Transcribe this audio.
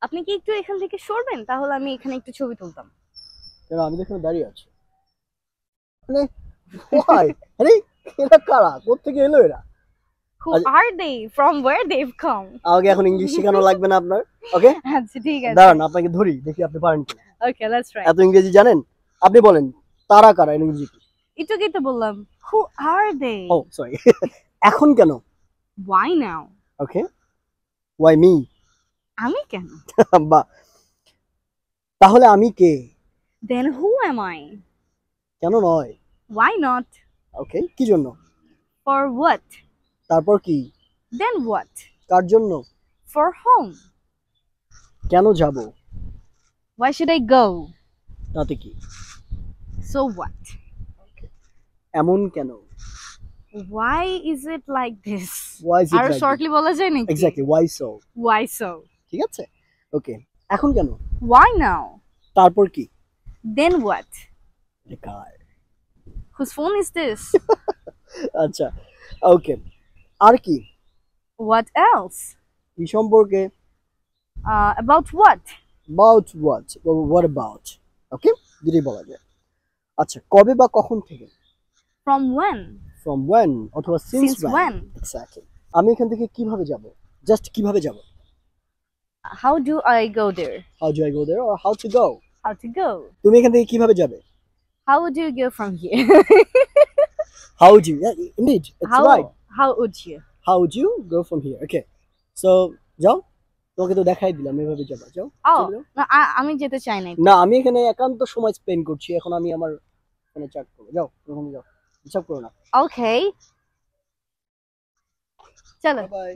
আপনি কি একটু এখান থেকে সরবেন, তাহলে আমি এখানে একটু ছবি তুলতাম। কেন আমি তো এখানে দাঁড়িয়ে আছি। মানে why? আরে এরা কারা, কোত্থেকে এলো এরা? Who আচ্ছা, are they? From where they've come? আমাকে এখন ইংলিশ শেখানো লাগবে না আপনার। ওকে, আচ্ছা ঠিক আছে। দাঁড়ান আপনাকে ধরি, দেখি আপনি পারেন কিনা। ওকে, লেটস ট্রাই। এত ইংরেজি জানেন? আপনি বলেন তারা কারা, ইংরেজি কি? একটু কি তো বললাম। Who are they? Oh sorry. এখন কেন? Why now? Okay, why me? আমি কেন? বাহ, তাহলে আমি কে? Then who am I? কেন নয়? Why not? ওকে, কি জন্য? For what? তারপর কি? Then what? কার জন্য? For whom? কেন যাব? Why should I go? তাতে কি? So what? এমন কেন? Why is it like this? Why is it আর like this? শর্টলি বলা যায় নাকি? Exactly, why so? Why so? ঠিক আছে, ওকে। এখন কেন? Why now? তারপর কি? Then what? Car? Whose phone is this? আচ্ছা, ওকে। আর কি? What else? কি সম্পর্কে? About what? About what? What about? ওকে, দুটোই বলা যায়। আচ্ছা, কবে বা কখন থেকে? From when? From when অথবা since Since when? Exactly. আমি এখান থেকে কিভাবে যাব? জাস্ট কিভাবে যাব? How do I go there? How do I go there or how to go? How to go? তুমি এখান থেকে কিভাবে যাবে? How would you go from here? How would you? Yeah, indeed, it's right. How would you? How would you go from here? Okay. So, যাও। তোমাকে তো দেখাই দিলাম এভাবে যাবা। যাও। Oh, চলে যাও। না আমি যেতে চাই না। না, আমি এখানে একান্ত সময় স্পেন্ড করছি। এখন আমি আমার ফোনে চ্যাট করব। যাও, ওখানে যাও। ডিস্টার্ব করো না। Okay. চলো। Bye bye.